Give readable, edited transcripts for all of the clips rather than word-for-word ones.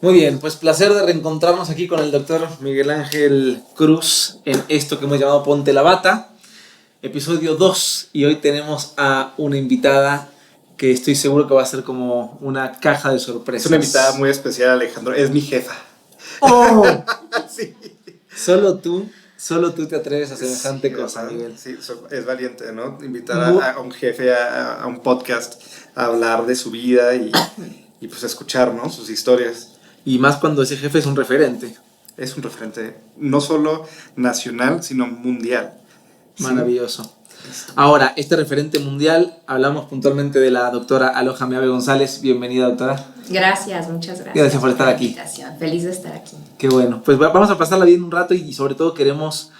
Muy bien, pues placer de reencontrarnos aquí con el doctor Miguel Ángel Cruz en esto que hemos llamado Ponte la Bata, episodio 2, y hoy tenemos a una invitada que estoy seguro que va a ser como una caja de sorpresas. Es una invitada muy especial, Alejandro, es mi jefa. ¡Oh! Sí. Solo tú te atreves a semejante cosa, ¿verdad? Miguel. Sí, es valiente, ¿no? Invitar a un jefe a un podcast a hablar de su vida y pues escuchar, ¿no? Sus historias. Y más cuando ese jefe es un referente. Es un referente no solo nacional, sino mundial. Maravilloso. Sí. Ahora, este referente mundial, hablamos puntualmente de la doctora Aloja Meave González. Bienvenida, doctora. Gracias, muchas gracias. Gracias por estar aquí. Feliz de estar aquí. Qué bueno. Pues vamos a pasarla bien un rato y sobre todo queremos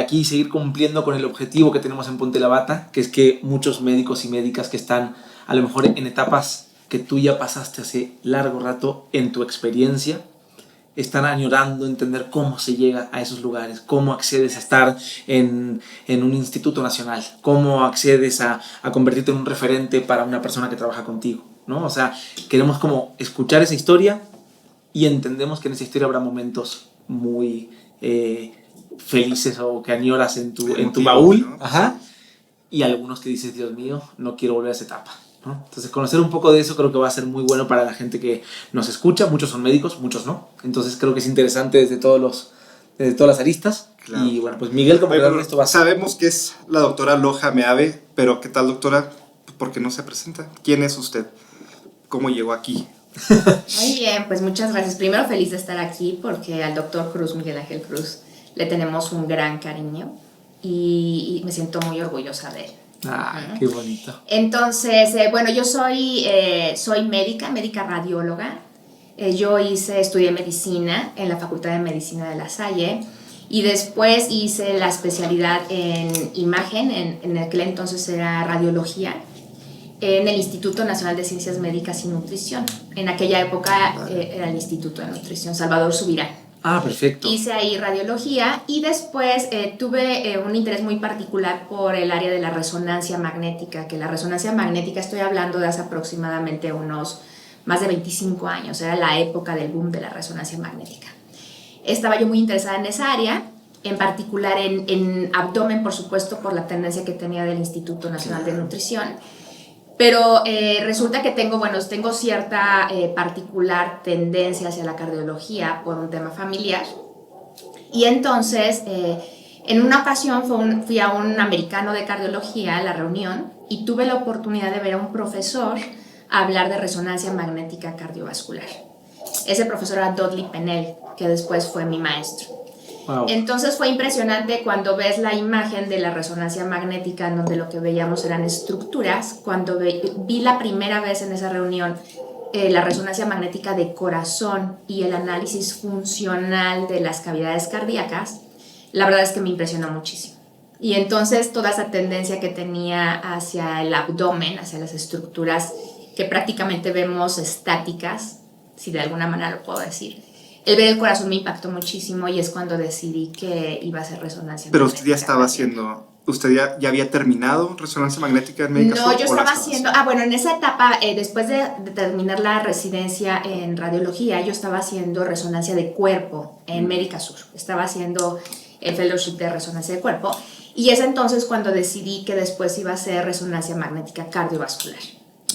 aquí seguir cumpliendo con el objetivo que tenemos en Ponte la Bata, que es que muchos médicos y médicas que están a lo mejor en etapas que tú ya pasaste hace largo rato en tu experiencia, están añorando entender cómo se llega a esos lugares, cómo accedes a estar en un instituto nacional, cómo accedes a convertirte en un referente para una persona que trabaja contigo, ¿no? O sea, queremos como escuchar esa historia y entendemos que en esa historia habrá momentos muy felices o que añoras en tu baúl, ¿no? Ajá, y algunos que dices, Dios mío, no quiero volver a esa etapa, ¿no? Entonces conocer un poco de eso creo que va a ser muy bueno para la gente que nos escucha. Muchos son médicos, muchos no, entonces creo que es interesante desde todas las aristas. Claro. Y bueno, pues Miguel, como que esto va a ser... Sabemos que es la doctora Aloja Meave, pero ¿qué tal, doctora? ¿Por qué no se presenta? ¿Quién es usted? ¿Cómo llegó aquí? Muy bien, pues muchas gracias. Primero, feliz de estar aquí porque al doctor Cruz, Miguel Ángel Cruz, le tenemos un gran cariño y me siento muy orgullosa de él. Ah, qué bonito. Entonces, bueno, yo soy médica radióloga. Yo estudié medicina en la Facultad de Medicina de La Salle y después hice la especialidad en imagen, en aquel entonces era radiología, en el Instituto Nacional de Ciencias Médicas y Nutrición. En aquella época era el Instituto de Nutrición, Salvador Subirán. Ah, perfecto. Hice ahí radiología y después tuve un interés muy particular por el área de la resonancia magnética, que la resonancia magnética, estoy hablando de hace aproximadamente unos más de 25 años, era la época del boom de la resonancia magnética. Estaba yo muy interesada en esa área, en particular en abdomen, por supuesto, por la tendencia que tenía del Instituto Nacional de Nutrición. Pero resulta que tengo cierta particular tendencia hacia la cardiología por un tema familiar. Y entonces, en una ocasión fui a un americano de cardiología a la reunión y tuve la oportunidad de ver a un profesor hablar de resonancia magnética cardiovascular. Ese profesor era Dudley Pennell, que después fue mi maestro. Wow. Entonces fue impresionante cuando ves la imagen de la resonancia magnética en donde lo que veíamos eran estructuras. Cuando vi la primera vez en esa reunión la resonancia magnética de corazón y el análisis funcional de las cavidades cardíacas, la verdad es que me impresionó muchísimo. Y entonces toda esa tendencia que tenía hacia el abdomen, hacia las estructuras que prácticamente vemos estáticas, si de alguna manera lo puedo decir, el ver el corazón me impactó muchísimo y es cuando decidí que iba a hacer resonancia Pero magnética. usted ya estaba haciendo, ¿usted ya había terminado resonancia magnética en Médica Sur? No, yo estaba haciendo, en esa etapa, después de terminar la residencia en radiología, yo estaba haciendo resonancia de cuerpo en Médica Sur. Estaba haciendo el fellowship de resonancia de cuerpo y es entonces cuando decidí que después iba a hacer resonancia magnética cardiovascular.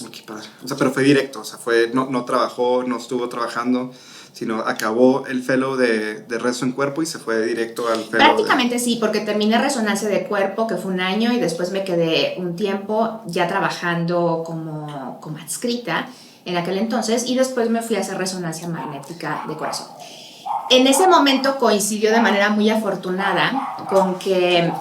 Oh, qué padre. O sea, pero fue directo, o sea, no trabajó, no estuvo trabajando, sino acabó el fellow de rezo en cuerpo y se fue directo al fellow. Prácticamente sí, porque terminé resonancia de cuerpo, que fue un año, y después me quedé un tiempo ya trabajando como adscrita en aquel entonces, y después me fui a hacer resonancia magnética de corazón. En ese momento coincidió de manera muy afortunada con que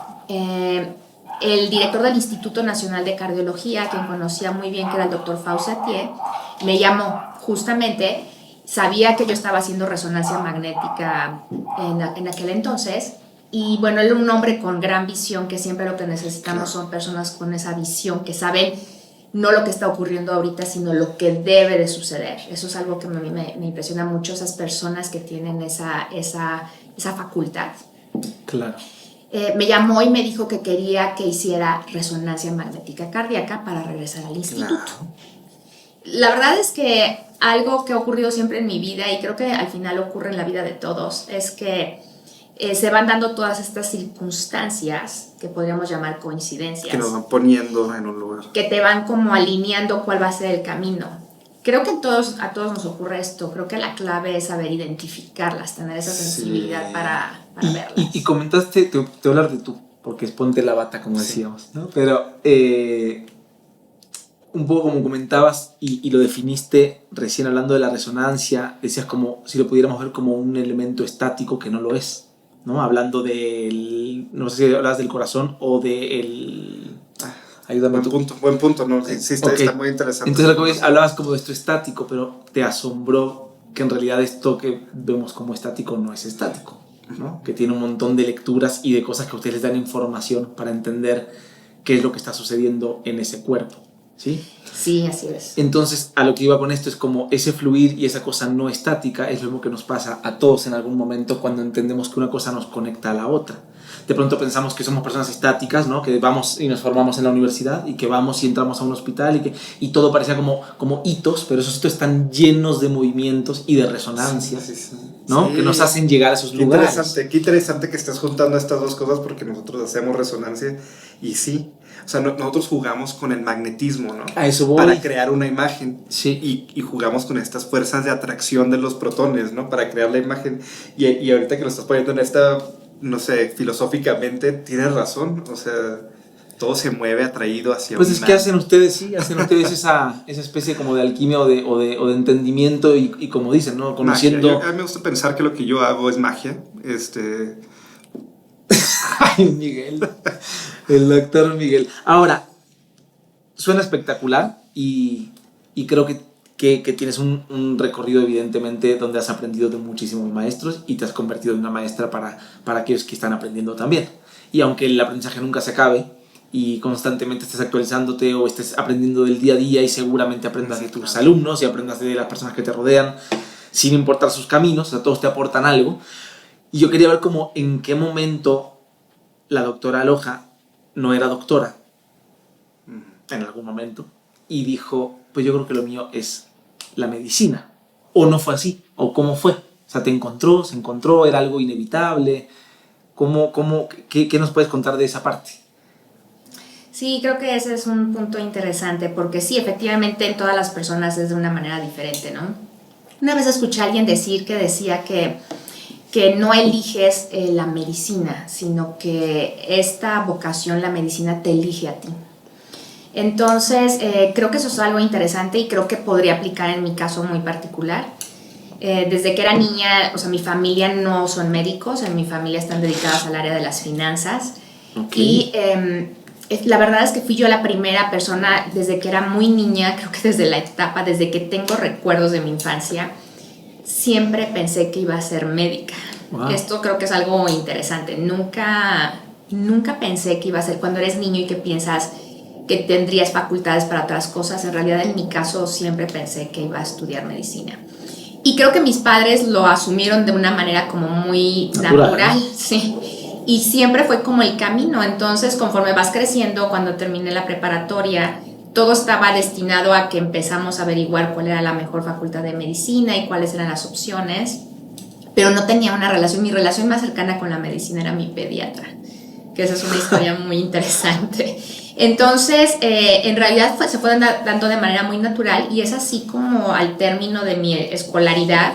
el director del Instituto Nacional de Cardiología, quien conocía muy bien, que era el doctor Faussatier, me llamó justamente. Sabía que yo estaba haciendo resonancia magnética en aquel entonces y bueno, él era un hombre con gran visión, que siempre lo que necesitamos son personas con esa visión, que saben no lo que está ocurriendo ahorita, sino lo que debe de suceder. Eso es algo que me impresiona mucho, esas personas que tienen esa facultad. Claro. Me llamó y me dijo que quería que hiciera resonancia magnética cardíaca para regresar al instituto. Claro. La verdad es que algo que ha ocurrido siempre en mi vida, y creo que al final ocurre en la vida de todos, es que se van dando todas estas circunstancias que podríamos llamar coincidencias. Que nos van poniendo en un lugar. Que te van como alineando cuál va a ser el camino. Creo que a todos nos ocurre esto. Creo que la clave es saber identificarlas, tener esa sensibilidad para verlas. Y comentaste, te voy a hablar de tú, porque es ponte la bata, como decíamos, ¿no? Pero un poco como comentabas y lo definiste recién hablando de la resonancia, decías como si lo pudiéramos ver como un elemento estático que no lo es, ¿no? Hablando del, no sé si hablas del corazón o del... Ayúdame Buen punto, ¿no? Sí, está muy interesante. Entonces lo que hablabas como de esto estático, pero te asombró que en realidad esto que vemos como estático no es estático, ¿no? Que tiene un montón de lecturas y de cosas que ustedes les dan información para entender qué es lo que está sucediendo en ese cuerpo, ¿sí? Sí, así es. Entonces, a lo que iba con esto es como ese fluir y esa cosa no estática es lo mismo que nos pasa a todos en algún momento cuando entendemos que una cosa nos conecta a la otra. De pronto pensamos que somos personas estáticas, ¿no? Que vamos y nos formamos en la universidad y que vamos y entramos a un hospital y todo parecía como hitos, pero esos hitos están llenos de movimientos y de resonancias, sí. ¿no? Sí. Que nos hacen llegar a esos lugares. Qué interesante que estés juntando estas dos cosas porque nosotros hacemos resonancia y sí. O sea, nosotros jugamos con el magnetismo, ¿no? A eso voy. Para crear una imagen. Sí. Y jugamos con estas fuerzas de atracción de los protones, ¿no? Para crear la imagen. Y ahorita que lo estás poniendo en esta, no sé, filosóficamente, tienes razón. O sea, todo se mueve atraído hacia pues es que hacen ustedes, sí, hacen ustedes esa especie como de alquimia o de entendimiento y como dicen, ¿no? Conociendo... A mí me gusta pensar que lo que yo hago es magia. Ay, Miguel. El doctor Miguel. Ahora, suena espectacular y creo que tienes un recorrido evidentemente donde has aprendido de muchísimos maestros y te has convertido en una maestra para aquellos que están aprendiendo también. Y aunque el aprendizaje nunca se acabe y constantemente estés actualizándote o estés aprendiendo del día a día y seguramente aprendas de tus alumnos y aprendas de las personas que te rodean sin importar sus caminos, o sea, todos te aportan algo. Y yo quería ver como en qué momento la doctora Loja no era doctora en algún momento y dijo, pues yo creo que lo mío es la medicina, o no fue así, o cómo fue, o sea, se encontró, era algo inevitable, ¿qué nos puedes contar de esa parte? Sí, creo que ese es un punto interesante porque sí, efectivamente en todas las personas es de una manera diferente, ¿no? Una vez escuché a alguien decía que no eliges la medicina, sino que esta vocación, la medicina, te elige a ti. Entonces, creo que eso es algo interesante y creo que podría aplicar en mi caso muy particular. Desde que era niña, o sea, mi familia no son médicos, en mi familia están dedicadas al área de las finanzas. Okay. Y la verdad es que fui yo la primera persona desde que era muy niña, creo que desde que tengo recuerdos de mi infancia, siempre pensé que iba a ser médica. Wow. Esto creo que es algo interesante. Nunca pensé que iba a ser cuando eres niño y que piensas que tendrías facultades para otras cosas. En realidad, en mi caso, siempre pensé que iba a estudiar medicina. Y creo que mis padres lo asumieron de una manera como muy natural, sí. Y siempre fue como el camino. Entonces, conforme vas creciendo, cuando terminé la preparatoria, todo estaba destinado a que empezamos a averiguar cuál era la mejor facultad de medicina y cuáles eran las opciones, pero no tenía una relación. Mi relación más cercana con la medicina era mi pediatra, que esa es una historia muy interesante. Entonces, en realidad se fue dando de manera muy natural y es así como al término de mi escolaridad,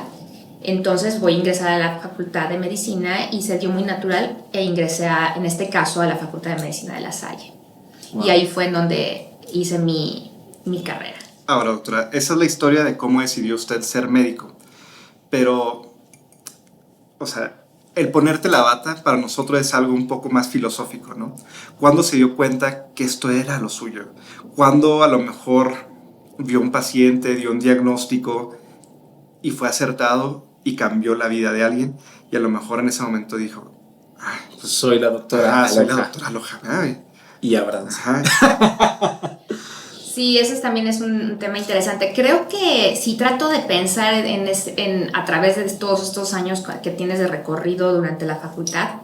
entonces voy a ingresar a la Facultad de Medicina y se dio muy natural e ingresé en este caso a la Facultad de Medicina de La Salle. Wow. Y ahí fue en donde hice mi carrera. Ahora, doctora, esa es la historia de cómo decidió usted ser médico. Pero, o sea, el ponerte la bata para nosotros es algo un poco más filosófico, ¿no? ¿Cuándo se dio cuenta que esto era lo suyo? ¿Cuándo a lo mejor vio un paciente, dio un diagnóstico y fue acertado y cambió la vida de alguien? Y a lo mejor en ese momento dijo, pues soy la doctora Loja. Soy la doctora Loja. Y Abrams. Sí, ese también es un tema interesante. Creo que si trato de pensar a través de todos estos años que tienes de recorrido durante la facultad,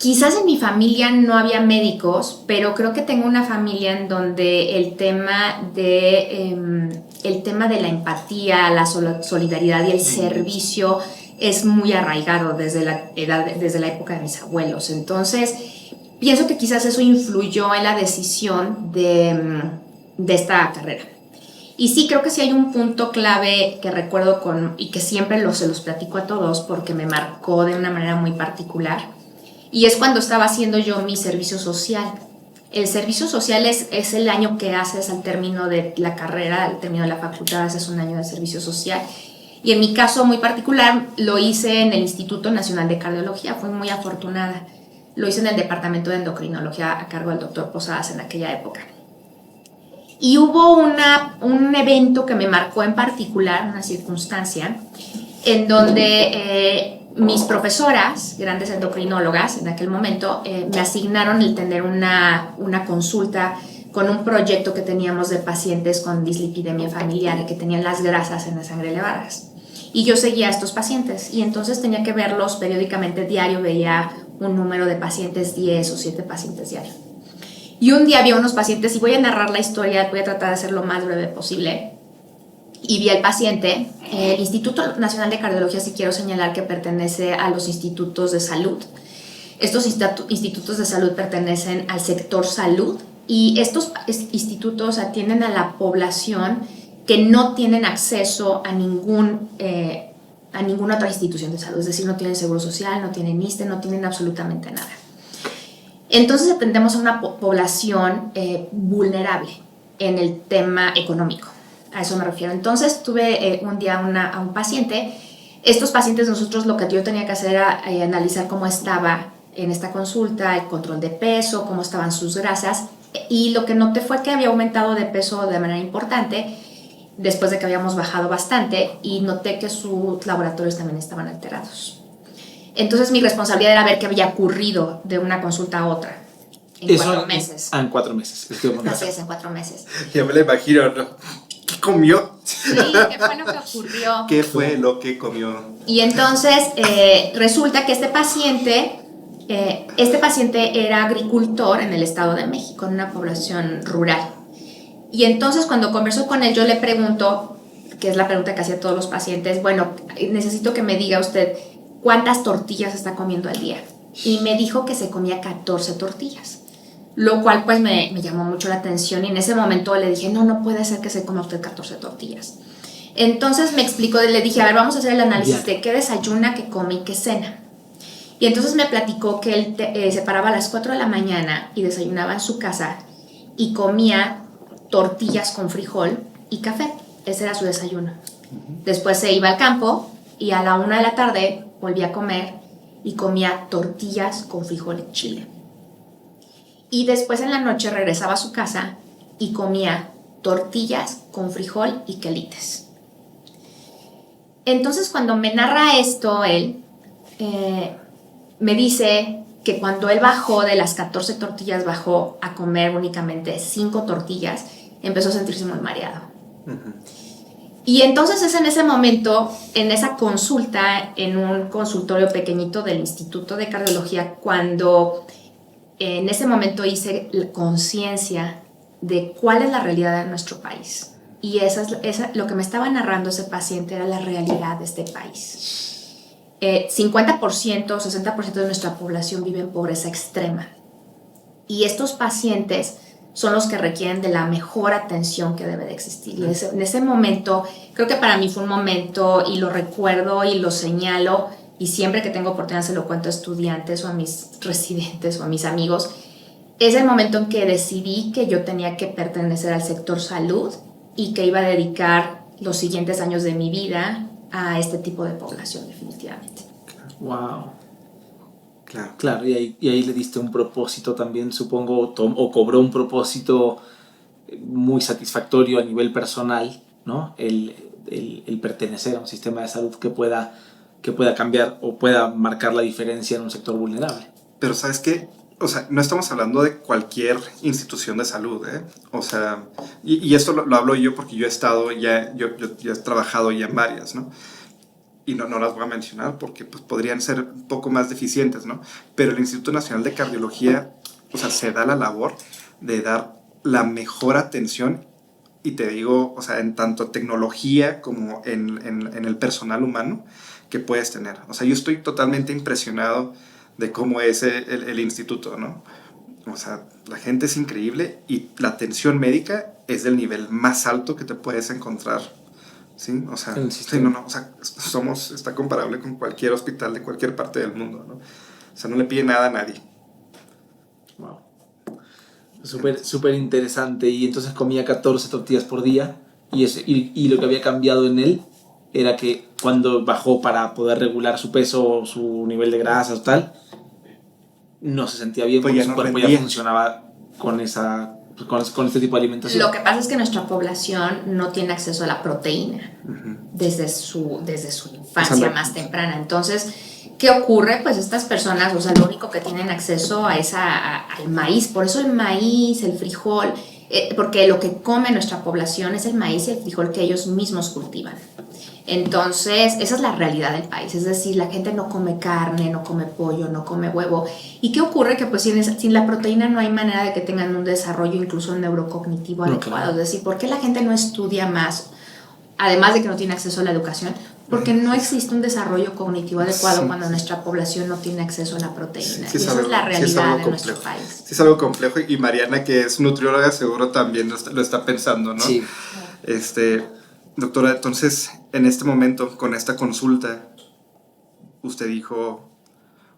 Quizás en mi familia no había médicos, pero creo que tengo una familia en donde el tema de la empatía, la solidaridad y el servicio es muy arraigado desde la época de mis abuelos. Entonces, pienso que quizás eso influyó en la decisión de esta carrera. Y sí, creo que sí hay un punto clave que recuerdo y que siempre se los platico a todos porque me marcó de una manera muy particular. Y es cuando estaba haciendo yo mi servicio social. El servicio social es el año que haces al término de la carrera, al término de la facultad, haces un año de servicio social. Y en mi caso muy particular lo hice en el Instituto Nacional de Cardiología, fui muy afortunada. Lo hice en el Departamento de Endocrinología a cargo del doctor Posadas en aquella época. Y hubo un evento que me marcó en particular, una circunstancia, en donde mis profesoras, grandes endocrinólogas en aquel momento, me asignaron el tener una consulta con un proyecto que teníamos de pacientes con dislipidemia familiar y que tenían las grasas en la sangre elevadas. Y yo seguía a estos pacientes y entonces tenía que verlos periódicamente, diario veía un número de pacientes, 10 o 7 pacientes diario. Y un día vi a unos pacientes, y voy a narrar la historia, voy a tratar de hacerlo lo más breve posible, y vi al paciente. El Instituto Nacional de Cardiología, sí quiero señalar que pertenece a los institutos de salud. Estos institutos de salud pertenecen al sector salud, y estos institutos atienden a la población que no tienen acceso a ninguna otra institución de salud, es decir, no tienen seguro social, no tienen ISSSTE, no tienen absolutamente nada. Entonces atendemos a una población vulnerable en el tema económico, a eso me refiero. Entonces tuve un día a un paciente. Estos pacientes, nosotros lo que yo tenía que hacer era analizar cómo estaba en esta consulta, el control de peso, cómo estaban sus grasas, y lo que noté fue que había aumentado de peso de manera importante después de que habíamos bajado bastante, y noté que sus laboratorios también estaban alterados. Entonces mi responsabilidad era ver qué había ocurrido de una consulta a otra en 4 meses. En 4 meses. Así es, en 4 meses. Ya me lo imagino, ¿no? ¿Qué comió? Sí, ¿qué fue lo que ocurrió? ¿Qué fue lo que comió? Y entonces resulta que este paciente era agricultor en el Estado de México, en una población rural. Y entonces cuando converso con él, yo le pregunto, que es la pregunta que hacía a todos los pacientes, bueno, necesito que me diga usted cuántas tortillas está comiendo al día. Y me dijo que se comía 14 tortillas, lo cual pues me llamó mucho la atención, y en ese momento le dije, no puede ser que se coma usted 14 tortillas. Entonces me explicó, le dije, a ver, vamos a hacer el análisis de qué desayuna, qué come y qué cena. Y entonces me platicó que él se paraba a las 4 de la mañana y desayunaba en su casa y comía tortillas con frijol y café. Ese era su desayuno. Después se iba al campo y a la 1 de la tarde volvía a comer y comía tortillas con frijol y chile. Y después en la noche regresaba a su casa y comía tortillas con frijol y quelites. Entonces cuando me narra esto él, me dice que cuando él bajó de las 14 tortillas, bajó a comer únicamente 5 tortillas, empezó a sentirse muy mareado. Uh-huh. Y entonces es en ese momento, en esa consulta, en un consultorio pequeñito del Instituto de Cardiología, cuando en ese momento hice conciencia de cuál es la realidad de nuestro país. Y lo que me estaba narrando ese paciente era la realidad de este país. 50%, 60% de nuestra población vive en pobreza extrema. Y estos pacientes son los que requieren de la mejor atención que debe de existir. Y en ese momento, creo que para mí fue un momento, y lo recuerdo y lo señalo, y siempre que tengo oportunidad se lo cuento a estudiantes o a mis residentes o a mis amigos, es el momento en que decidí que yo tenía que pertenecer al sector salud y que iba a dedicar los siguientes años de mi vida a este tipo de población, definitivamente. Wow. Claro, y ahí le diste un propósito también, supongo, o cobró un propósito muy satisfactorio a nivel personal, ¿no? El pertenecer a un sistema de salud que pueda cambiar o pueda marcar la diferencia en un sector vulnerable. Pero ¿sabes qué? O sea, no estamos hablando de cualquier institución de salud, ¿eh? O sea, y esto lo hablo yo porque yo he estado ya, yo he trabajado ya en varias, ¿no? y no las voy a mencionar porque pues, podrían ser un poco más deficientes, ¿no? Pero el Instituto Nacional de Cardiología, o sea, se da la labor de dar la mejor atención, y te digo, o sea, en tanto tecnología como en el personal humano que puedes tener. O sea, yo estoy totalmente impresionado de cómo es el instituto, ¿no? O sea, la gente es increíble y la atención médica es del nivel más alto que te puedes encontrar, ¿sí? O sea, sí, o sea, está comparable con cualquier hospital de cualquier parte del mundo, ¿no? O sea, no le pide nada a nadie. Wow. Súper interesante. Y entonces comía 14 tortillas por día y lo que había cambiado en él era que cuando bajó para poder regular su peso, su nivel de grasa o tal, no se sentía bien porque su cuerpo ya funcionaba con este tipo de alimentación. Lo que pasa es que nuestra población no tiene acceso a la proteína desde su infancia más temprana. Entonces, ¿qué ocurre? Pues estas personas, o sea, lo único que tienen acceso es al maíz. Por eso el maíz, el frijol, porque lo que come nuestra población es el maíz y el frijol que ellos mismos cultivan. Entonces, esa es la realidad del país. Es decir, la gente no come carne, no come pollo, no come huevo. ¿Y qué ocurre? Que pues sin la proteína no hay manera de que tengan un desarrollo incluso neurocognitivo adecuado. Claro. Es decir, ¿por qué la gente no estudia más? Además de que no tiene acceso a la educación, porque no existe un desarrollo cognitivo adecuado cuando nuestra población no tiene acceso a la proteína. Y esa es la realidad de nuestro país. Sí, es algo complejo, y Mariana, que es nutrióloga, seguro también lo está pensando, ¿no? Sí. Doctora, entonces, en este momento, con esta consulta, usted dijo,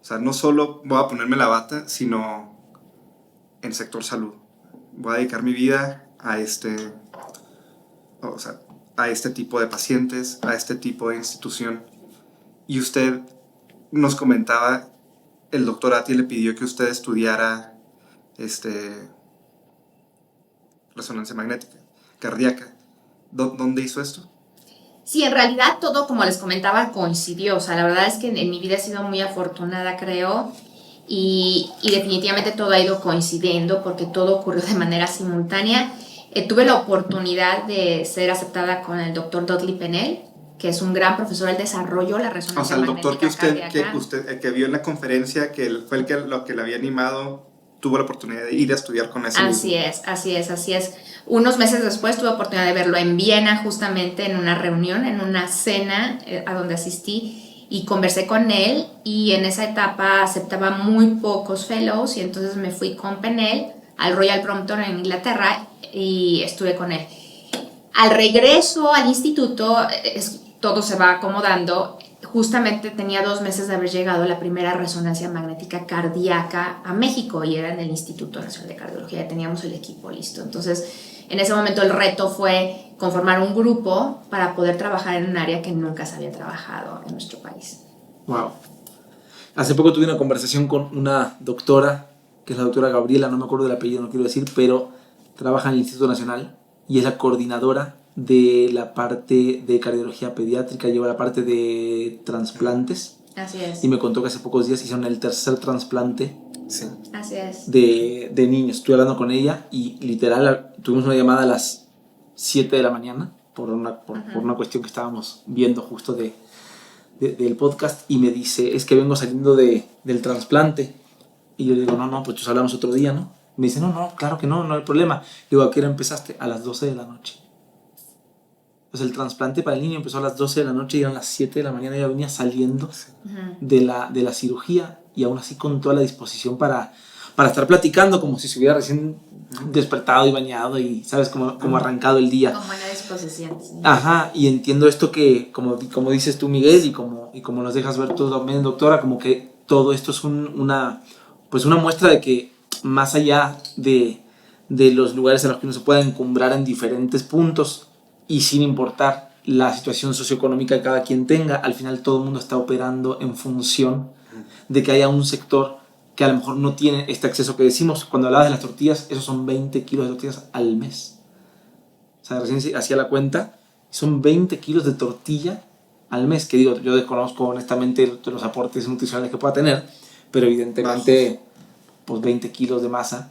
o sea, no solo voy a ponerme la bata, sino en sector salud. Voy a dedicar mi vida a este tipo de pacientes, a este tipo de institución. Y usted nos comentaba, el doctor Ati le pidió que usted estudiara resonancia magnética, cardíaca. ¿Dónde hizo esto? Sí, en realidad todo, como les comentaba, coincidió. O sea, la verdad es que en mi vida he sido muy afortunada, creo, y definitivamente todo ha ido coincidiendo porque todo ocurrió de manera simultánea. Tuve la oportunidad de ser aceptada con el doctor Dudley Pennell, que es un gran profesor del desarrollo, la resonancia magnética. O sea, el doctor que vio en la conferencia, que fue lo que le había animado, tuvo la oportunidad de ir a estudiar con ese mismo. Así es. Unos meses después tuve la oportunidad de verlo en Viena, justamente en una reunión, en una cena a donde asistí, y conversé con él, y en esa etapa aceptaba muy pocos fellows, y entonces me fui con Pennell al Royal Brompton en Inglaterra y estuve con él. Al regreso al instituto, todo se va acomodando. Justamente tenía 2 meses de haber llegado la primera resonancia magnética cardíaca a México, y era en el Instituto Nacional de Cardiología. Ya teníamos el equipo listo. Entonces, en ese momento el reto fue conformar un grupo para poder trabajar en un área que nunca se había trabajado en nuestro país. Wow. Hace poco tuve una conversación con una doctora, que es la doctora Gabriela, no me acuerdo del apellido, no quiero decir, pero trabaja en el Instituto Nacional y es la coordinadora de la parte de cardiología pediátrica, lleva la parte de trasplantes. Así es. Y me contó que hace pocos días hicieron el tercer trasplante. Sí. Así es. De niños. Estuve hablando con ella y literal tuvimos una llamada a las 7 de la mañana por una cuestión que estábamos viendo justo del podcast, y me dice, es que vengo saliendo del trasplante. Y yo le digo, no, pues nos hablamos otro día, ¿no? Me dice, no, claro que no hay problema. Le digo, ¿a qué hora empezaste? A las 12 de la noche. Pues el trasplante para el niño empezó a las 12 de la noche y eran las 7 de la mañana. Ella venía saliendo de la cirugía, y aún así con toda la disposición para estar platicando como si se hubiera recién despertado y bañado y, ¿sabes? Como arrancado el día. Con buena disposición. Sí. Ajá, y entiendo esto que, como dices tú, Miguel, y como nos dejas ver tú también, doctora, como que todo esto es una muestra de que más allá de los lugares en los que uno se pueda encumbrar en diferentes puntos, y sin importar la situación socioeconómica que cada quien tenga, al final todo el mundo está operando en función de que haya un sector que a lo mejor no tiene este acceso que decimos. Cuando hablabas de las tortillas, esos son 20 kilos de tortillas al mes. O sea, recién hacía la cuenta, son 20 kilos de tortilla al mes, que digo, yo desconozco honestamente los aportes nutricionales que pueda tener, pero evidentemente, pues 20 kilos de masa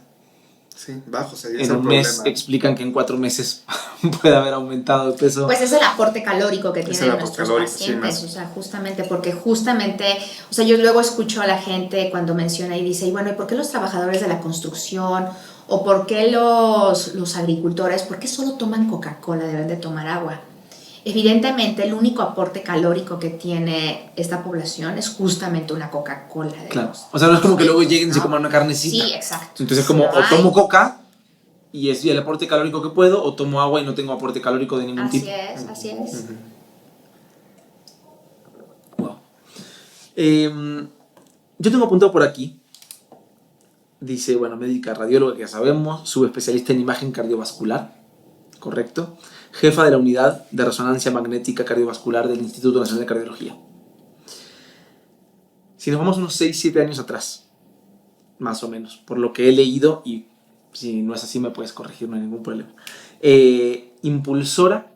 Sí, bajos, ese es En el un mes problema. explican que en 4 meses puede haber aumentado de peso. Pues es el aporte calórico que Es tienen el aporte nuestros calórico, sí, pacientes, más. o sea, justamente, o sea, yo luego escucho a la gente cuando menciona y dice, y bueno, ¿y por qué los trabajadores de la construcción o por qué los agricultores, por qué solo toman Coca-Cola, deben de tomar agua? Evidentemente, el único aporte calórico que tiene esta población es justamente una Coca-Cola. Claro. O sea, no es como que luego lleguen y se coman una carnecita. Sí, exacto. Entonces es como, No o tomo hay. coca y es el aporte calórico que puedo, o tomo agua y no tengo aporte calórico de ningún tipo. Así es. Wow. Yo tengo apuntado por aquí. Dice, bueno, médica radióloga, que ya sabemos, subespecialista en imagen cardiovascular, correcto. Jefa de la unidad de resonancia magnética cardiovascular del Instituto Nacional de Cardiología. Si nos vamos unos 6-7 años atrás, más o menos, por lo que he leído, y si no es así me puedes corregir, no hay ningún problema. Impulsora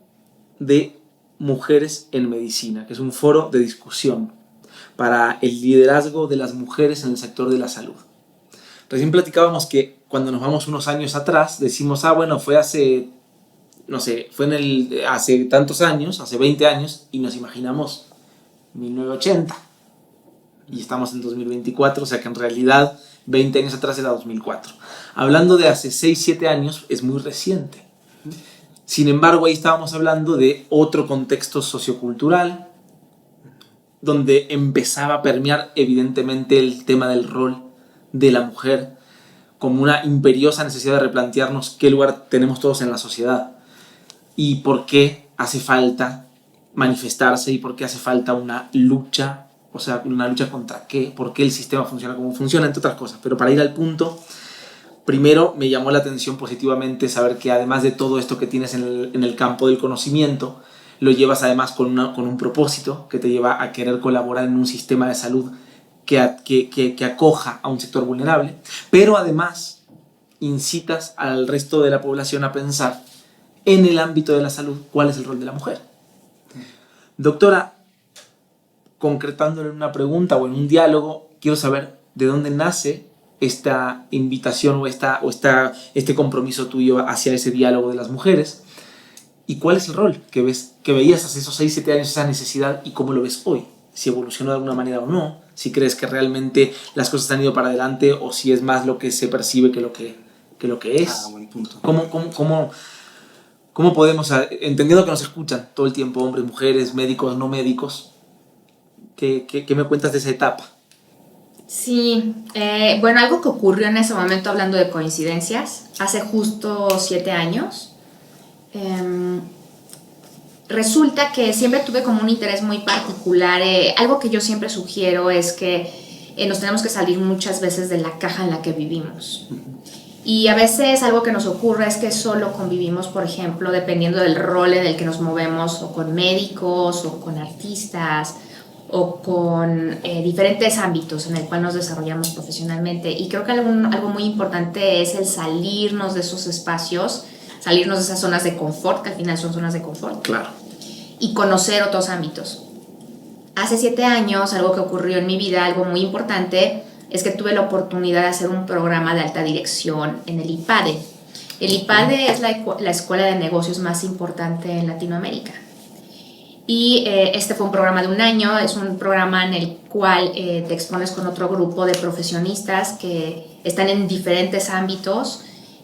de Mujeres en Medicina, que es un foro de discusión para el liderazgo de las mujeres en el sector de la salud. Recién platicábamos que cuando nos vamos unos años atrás, decimos, bueno, fue hace, no sé, hace tantos años, hace 20 años, y nos imaginamos 1980. Y estamos en 2024, o sea que en realidad 20 años atrás era 2004. Hablando de hace 6-7 años, es muy reciente. Sin embargo, ahí estábamos hablando de otro contexto sociocultural, donde empezaba a permear evidentemente el tema del rol de la mujer como una imperiosa necesidad de replantearnos qué lugar tenemos todos en la sociedad y por qué hace falta manifestarse y por qué hace falta una lucha, o sea, una lucha contra qué, por qué el sistema funciona como funciona, entre otras cosas. Pero para ir al punto, primero me llamó la atención positivamente saber que además de todo esto que tienes en el campo del conocimiento, lo llevas además con un propósito que te lleva a querer colaborar en un sistema de salud que acoja a un sector vulnerable, pero además incitas al resto de la población a pensar en el ámbito de la salud cuál es el rol de la mujer. Doctora, concretándolo en una pregunta o en un diálogo, quiero saber de dónde nace esta invitación o este compromiso tuyo hacia ese diálogo de las mujeres y cuál es el rol que veías hace esos 6-7 años, esa necesidad, y cómo lo ves hoy, si evolucionó de alguna manera o no, si crees que realmente las cosas han ido para adelante o si es más lo que se percibe que lo que es. Buen punto. ¿Cómo podemos, entendiendo que nos escuchan todo el tiempo hombres, mujeres, médicos, no médicos, qué me cuentas de esa etapa? Sí, bueno, algo que ocurrió en ese momento, hablando de coincidencias, hace justo 7 años, resulta que siempre tuve como un interés muy particular. Algo que yo siempre sugiero es que nos tenemos que salir muchas veces de la caja en la que vivimos. Y a veces algo que nos ocurre es que solo convivimos, por ejemplo, dependiendo del rol en el que nos movemos, o con médicos, o con artistas, o con diferentes ámbitos en el cual nos desarrollamos profesionalmente. Y creo que algo muy importante es el salirnos de esos espacios, salirnos de esas zonas de confort, que al final son zonas de confort. Claro. Y conocer otros ámbitos. Hace 7 años, algo que ocurrió en mi vida, algo muy importante, es que tuve la oportunidad de hacer un programa de alta dirección en el IPADE. El IPADE es la escuela de negocios más importante en Latinoamérica. Y este fue un programa de 1 año, es un programa en el cual te expones con otro grupo de profesionistas que están en diferentes ámbitos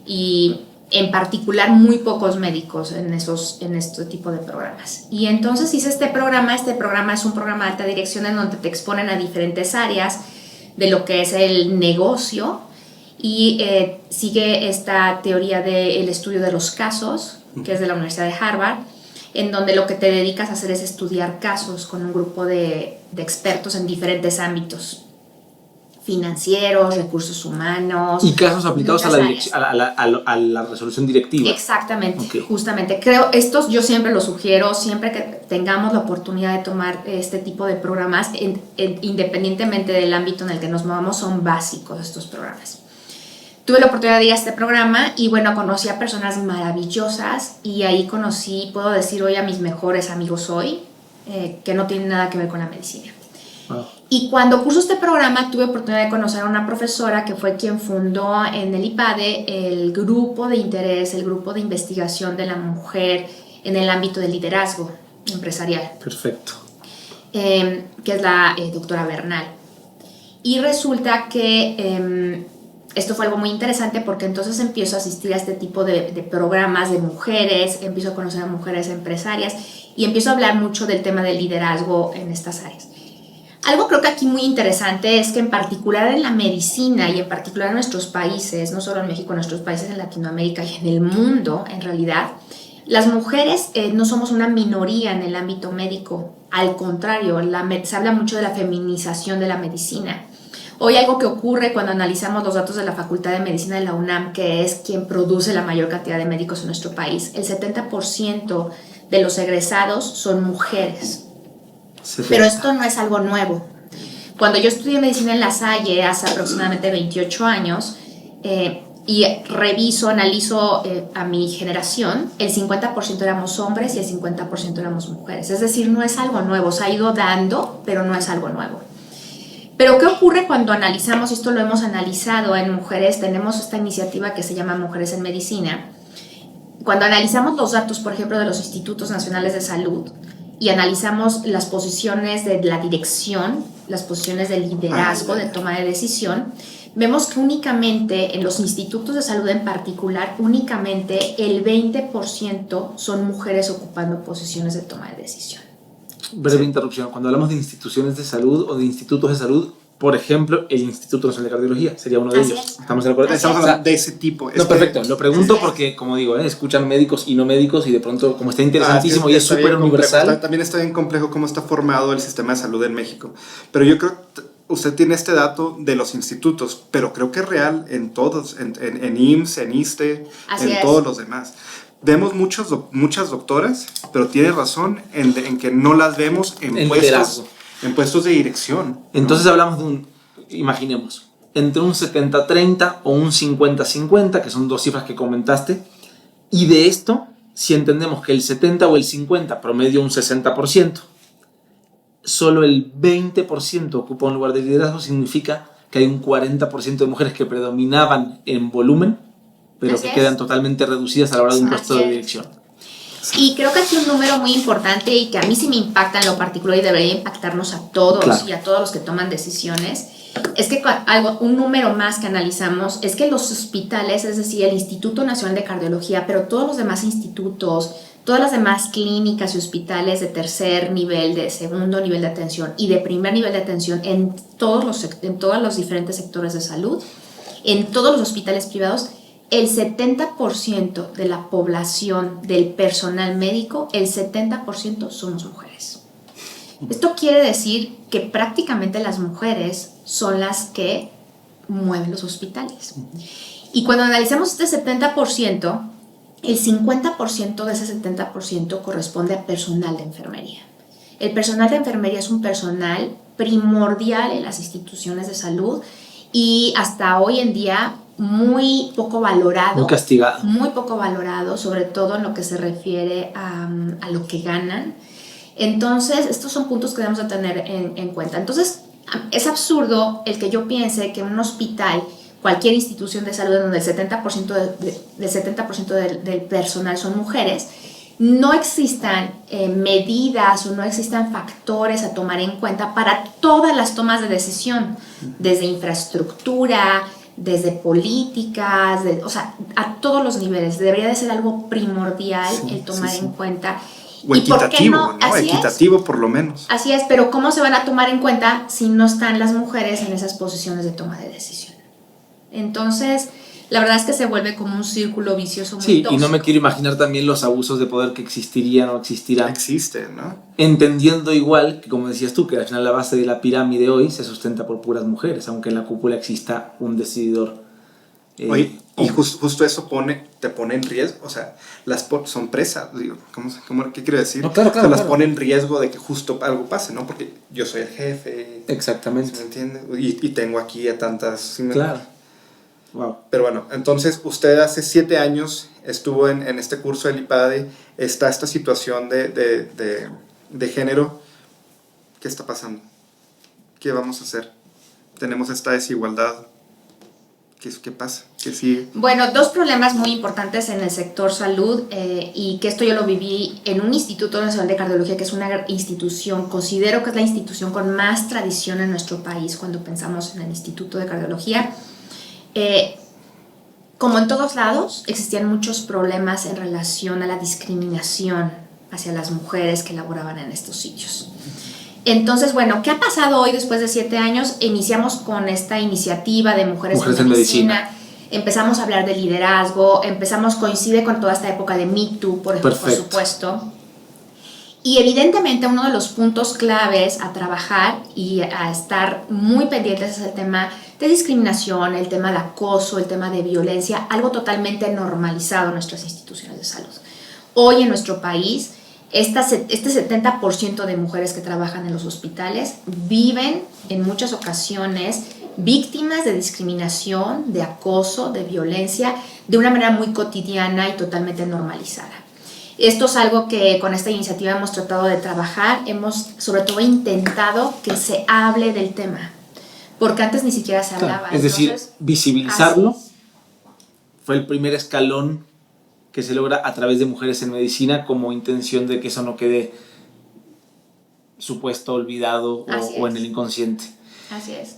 y en particular muy pocos médicos en este tipo de programas. Y entonces hice este programa es un programa de alta dirección en donde te exponen a diferentes áreas de lo que es el negocio y sigue esta teoría del estudio de los casos, que es de la Universidad de Harvard, en donde lo que te dedicas a hacer es estudiar casos con un grupo de expertos en diferentes ámbitos financieros, recursos humanos. Y casos aplicados a la resolución directiva. Exactamente, Okay. Justamente. Creo, estos yo siempre los sugiero, siempre que tengamos la oportunidad de tomar este tipo de programas, independientemente del ámbito en el que nos movamos, son básicos estos programas. Tuve la oportunidad de ir a este programa y bueno, conocí a personas maravillosas y ahí puedo decir hoy a mis mejores amigos hoy, que no tienen nada que ver con la medicina. Wow. Y cuando curso este programa tuve oportunidad de conocer a una profesora que fue quien fundó en el IPADE el grupo de interés, el grupo de investigación de la mujer en el ámbito del liderazgo empresarial. Perfecto. Que es la doctora Bernal. Y resulta que esto fue algo muy interesante porque entonces empiezo a asistir a este tipo de programas de mujeres, empiezo a conocer a mujeres empresarias y empiezo a hablar mucho del tema del liderazgo en estas áreas. Algo creo que aquí muy interesante es que en particular en la medicina y en particular en nuestros países, no solo en México, en nuestros países en Latinoamérica y en el mundo en realidad, las mujeres no somos una minoría en el ámbito médico, al contrario, se habla mucho de la feminización de la medicina. Hoy algo que ocurre cuando analizamos los datos de la Facultad de Medicina de la UNAM, que es quien produce la mayor cantidad de médicos en nuestro país, el 70% de los egresados son mujeres. 70. Pero esto no es algo nuevo. Cuando yo estudié medicina en La Salle hace aproximadamente 28 años y reviso, analizo a mi generación, el 50% éramos hombres y el 50% éramos mujeres. Es decir, no es algo nuevo, se ha ido dando, pero no es algo nuevo. Pero ¿qué ocurre cuando analizamos? Esto lo hemos analizado en mujeres, tenemos esta iniciativa que se llama Mujeres en Medicina. Cuando analizamos los datos, por ejemplo, de los Institutos Nacionales de Salud, y analizamos las posiciones de la dirección, las posiciones de liderazgo, de toma de decisión, vemos que únicamente en los institutos de salud en particular, únicamente el 20% son mujeres ocupando posiciones de toma de decisión. Breve interrupción. Cuando hablamos de instituciones de salud o de institutos de salud, por ejemplo, el Instituto Nacional de Cardiología sería uno de Así ellos. es. ¿Estamos de acuerdo? Estamos hablando de ese tipo. No, perfecto. Lo pregunto porque, como digo, escuchan médicos y no médicos y de pronto, como está interesantísimo y es súper universal. También está bien complejo cómo está formado el sistema de salud en México. Pero yo creo que usted tiene este dato de los institutos, pero creo que es real en todos, en IMSS, en ISSSTE, en todos los demás. Vemos muchas doctoras, pero tiene razón en que no las vemos en puestos de dirección, ¿no? Entonces hablamos de imaginemos, entre un 70-30 o un 50-50, que son dos cifras que comentaste, y de esto, si entendemos que el 70 o el 50 promedio un 60%, solo el 20% ocupa un lugar de liderazgo, significa que hay un 40% de mujeres que predominaban en volumen, pero que quedan totalmente reducidas a la hora de un puesto de dirección. Y creo que aquí un número muy importante y que a mí sí me impacta en lo particular y debería impactarnos a todos, claro, y a todos los que toman decisiones, es que un número más que analizamos es que los hospitales, es decir, el Instituto Nacional de Cardiología, pero todos los demás institutos, todas las demás clínicas y hospitales de tercer nivel, de segundo nivel de atención y de primer nivel de atención en todos los diferentes sectores de salud, en todos los hospitales privados, el 70% de la población del personal médico, el 70% somos mujeres. Esto quiere decir que prácticamente las mujeres son las que mueven los hospitales. Y cuando analizamos este 70%, el 50% de ese 70% corresponde a personal de enfermería. El personal de enfermería es un personal primordial en las instituciones de salud y hasta hoy en día muy poco valorado. Muy castigado. Muy poco valorado, sobre todo en lo que se refiere a lo que ganan. Entonces, estos son puntos que debemos de tener en cuenta. Entonces, es absurdo el que yo piense que en un hospital, cualquier institución de salud donde el 70% del personal son mujeres, no existan medidas o no existan factores a tomar en cuenta para todas las tomas de decisión, desde infraestructura, desde políticas, o sea, a todos los niveles. Debería de ser algo primordial el tomar en cuenta. O equitativo, ¿no? Equitativo por lo menos. Así es, pero ¿cómo se van a tomar en cuenta si no están las mujeres en esas posiciones de toma de decisión? Entonces, la verdad es que se vuelve como un círculo vicioso muy tóxico. Y no me quiero imaginar también los abusos de poder que existirían o existirán. Existen, ¿no? Entendiendo igual que, como decías tú, que al final la base de la pirámide hoy se sustenta por puras mujeres, aunque en la cúpula exista un decididor. Oye, y justo eso te pone en riesgo, o sea, son presas, digo, ¿qué quiero decir? No, claro, las pone en riesgo de que justo algo pase, ¿no? Porque yo soy el jefe. Exactamente. ¿Sí me entiende? Y tengo aquí a tantas... ¿sí claro. Wow. Pero bueno, entonces usted hace 7 años estuvo en este curso del IPADE, está esta situación de género. ¿Qué está pasando? ¿qué vamos a hacer? Tenemos esta desigualdad. ¿Qué pasa? ¿Qué sigue? Bueno, dos problemas muy importantes en el sector salud y que esto yo lo viví en un Instituto Nacional de Cardiología, que es una institución, considero que es la institución con más tradición en nuestro país cuando pensamos en el Instituto de Cardiología. Como en todos lados, existían muchos problemas en relación a la discriminación hacia las mujeres que laboraban en estos sitios. Entonces, bueno, ¿qué ha pasado hoy después de 7 años? Iniciamos con esta iniciativa de Mujeres en Medicina. Empezamos a hablar de liderazgo, coincide con toda esta época de Me Too, por supuesto. Y evidentemente uno de los puntos claves a trabajar y a estar muy pendientes es el tema de discriminación, el tema de acoso, el tema de violencia, algo totalmente normalizado en nuestras instituciones de salud. Hoy en nuestro país, este 70% de mujeres que trabajan en los hospitales viven en muchas ocasiones víctimas de discriminación, de acoso, de violencia, de una manera muy cotidiana y totalmente normalizada. Esto es algo que con esta iniciativa hemos tratado de trabajar, hemos sobre todo intentado que se hable del tema, porque antes ni siquiera se hablaba. Es decir, visibilizarlo fue el primer escalón que se logra a través de Mujeres en Medicina, como intención de que eso no quede supuesto, olvidado o en el inconsciente. Así es.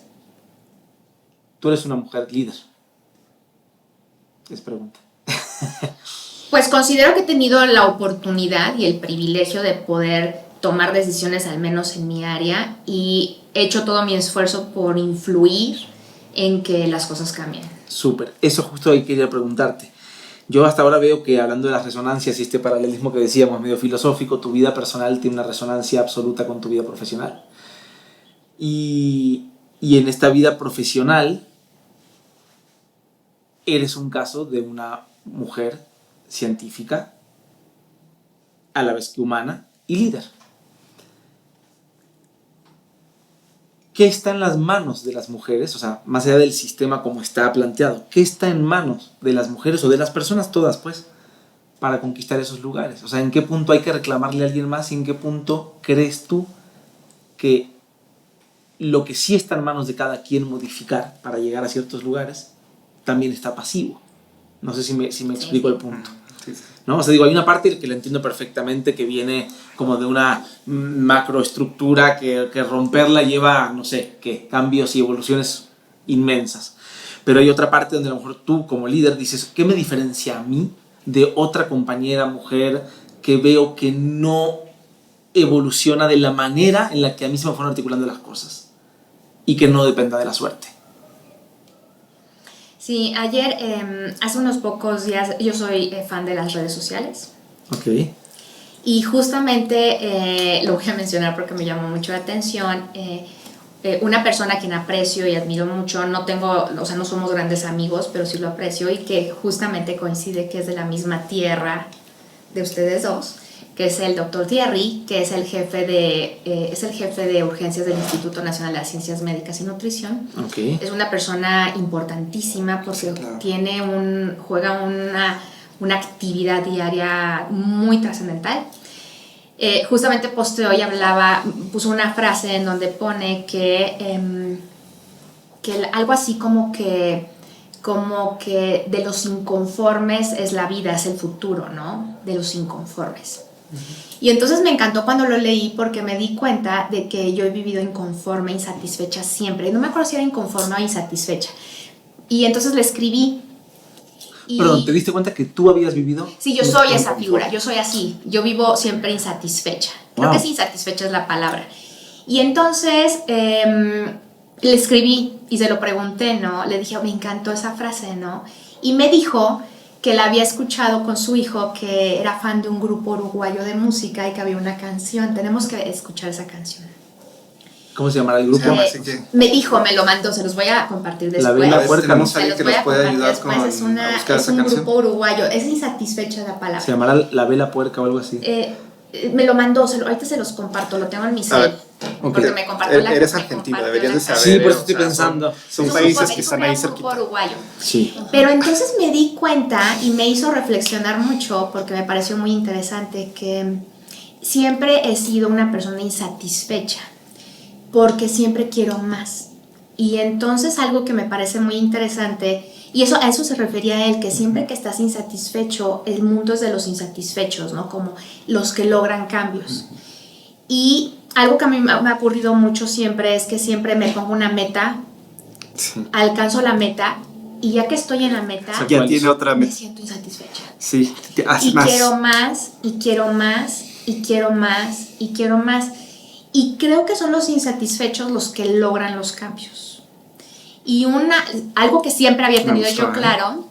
Tú eres una mujer líder. Es pregunta. Pues considero que he tenido la oportunidad y el privilegio de poder tomar decisiones, al menos en mi área, y he hecho todo mi esfuerzo por influir en que las cosas cambien. Súper. Eso justo ahí quería preguntarte. Yo hasta ahora veo que, hablando de las resonancias y este paralelismo que decíamos, medio filosófico, tu vida personal tiene una resonancia absoluta con tu vida profesional. Y en esta vida profesional eres un caso de una mujer científica, a la vez que humana y líder. ¿Qué está en las manos de las mujeres? O sea, más allá del sistema como está planteado, ¿qué está en manos de las mujeres o de las personas todas, pues, para conquistar esos lugares? O sea, ¿en qué punto hay que reclamarle a alguien más y en qué punto crees tú que lo que sí está en manos de cada quien modificar para llegar a ciertos lugares también está pasivo? No sé si me explico el punto. ¿No? O sea, digo, hay una parte que la entiendo perfectamente, que viene como de una macroestructura que romperla lleva, no sé, qué cambios y evoluciones inmensas. Pero hay otra parte donde a lo mejor tú como líder dices, ¿qué me diferencia a mí de otra compañera mujer que veo que no evoluciona de la manera en la que a mí se me fueron articulando las cosas y que no dependa de la suerte? Sí, ayer, hace unos pocos días, yo soy fan de las redes sociales. Ok. Y justamente, lo voy a mencionar porque me llamó mucho la atención, una persona a quien aprecio y admiro mucho, no somos grandes amigos, pero sí lo aprecio, y que justamente coincide que es de la misma tierra de ustedes dos, que es el doctor Thierry, que es el jefe de urgencias del Instituto Nacional de las Ciencias Médicas y Nutrición. Okay. Es una persona importantísima porque juega una actividad diaria muy trascendental. Justamente posteó y puso una frase en donde pone que algo así como que de los inconformes es la vida, es el futuro, ¿no? De los inconformes. Y entonces me encantó cuando lo leí porque me di cuenta de que yo he vivido inconforme, insatisfecha siempre. No me acuerdo si era inconforme o insatisfecha. Y entonces le escribí. Perdón, ¿te diste cuenta que tú habías vivido? Sí, yo soy esa figura, yo soy así. Yo vivo siempre insatisfecha. Creo que sí, insatisfecha es la palabra. Y entonces le escribí y se lo pregunté, ¿no? Le dije, me encantó esa frase, ¿no? Y me dijo que la había escuchado con su hijo, que era fan de un grupo uruguayo de música y que había una canción. Tenemos que escuchar esa canción. ¿Cómo se llamará el grupo? Me dijo, me lo mandó, se los voy a compartir después. La Vela Puerca. Tenemos alguien que nos puede ayudar con a buscar es un grupo uruguayo, es insatisfecha la palabra. ¿Se llamará La Vela Puerca o algo así? Me lo mandó, ahorita se los comparto, lo tengo en mi cel. Porque me compartió la Eres argentino, deberías de saber. Sí, por eso estoy pensando. Son países que están ahí cerquita. Uruguayo. Sí. Pero entonces me di cuenta y me hizo reflexionar mucho porque me pareció muy interesante que siempre he sido una persona insatisfecha. porque siempre quiero más. Y entonces algo que me parece muy interesante, y a eso se refería él, que siempre que estás insatisfecho, el mundo es de los insatisfechos, ¿no? Como los que logran cambios. Y algo que a mí me ha ocurrido mucho siempre es que siempre me pongo una meta, Sí. alcanzo la meta, y ya que estoy en la meta, Ya tiene otra me meta. siento insatisfecha. Sí, haz Y más. quiero más, y quiero más, y quiero más, y quiero más. Y creo que son los insatisfechos los que logran los cambios. Y algo que siempre había tenido yo claro,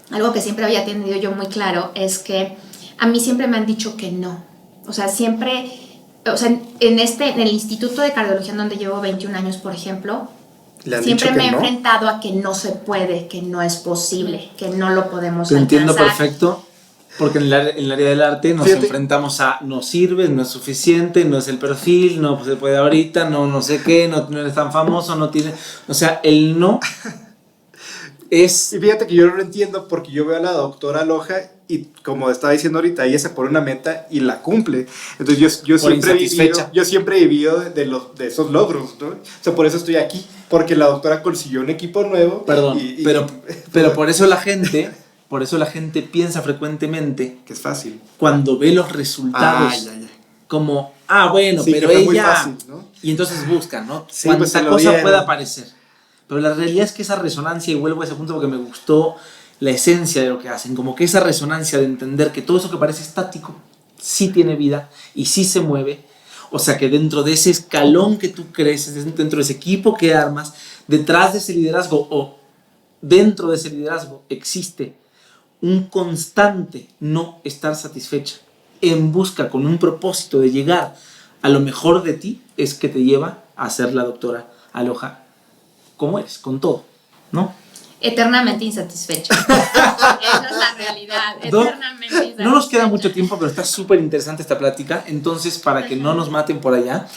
algo que siempre había tenido yo muy claro, es que a mí siempre me han dicho que no. O sea, siempre, en el Instituto de Cardiología, en donde llevo 21 años, por ejemplo, siempre me he enfrentado a que no se puede, que no es posible, que no lo podemos Te alcanzar. entiendo perfecto, porque en el área del arte nos enfrentamos a no sirve, no es suficiente, no es el perfil, no se puede ahorita, no sé qué, no eres tan famoso, no tiene... O sea, el no es... Y fíjate que yo no lo entiendo porque yo veo a la doctora Loja y como estaba diciendo ahorita, ella se pone una meta y la cumple. Entonces yo siempre he vivido de esos logros, ¿no? O sea, por eso estoy aquí, porque la doctora consiguió un equipo nuevo. Perdón, pero por eso la gente piensa frecuentemente que es fácil. Cuando ve los resultados como, bueno, sí, pero ella... Muy fácil, ¿no? Y entonces buscan, ¿no? Sí, Cuánta pues cosa pueda aparecer. Pero la realidad es que esa resonancia, y vuelvo a ese punto porque me gustó la esencia de lo que hacen, como que esa resonancia de entender que todo eso que parece estático sí tiene vida y sí se mueve. O sea que dentro de ese escalón que tú creces, dentro de ese equipo que armas, detrás de ese liderazgo o dentro de ese liderazgo existe un constante no estar satisfecha en busca con un propósito de llegar a lo mejor de ti, es que te lleva a ser la doctora Aloja como eres, con todo, ¿no? Eternamente insatisfecha. Esa es la realidad, eternamente insatisfecha. No nos queda mucho tiempo, pero está súper interesante esta plática, entonces para que no nos maten por allá,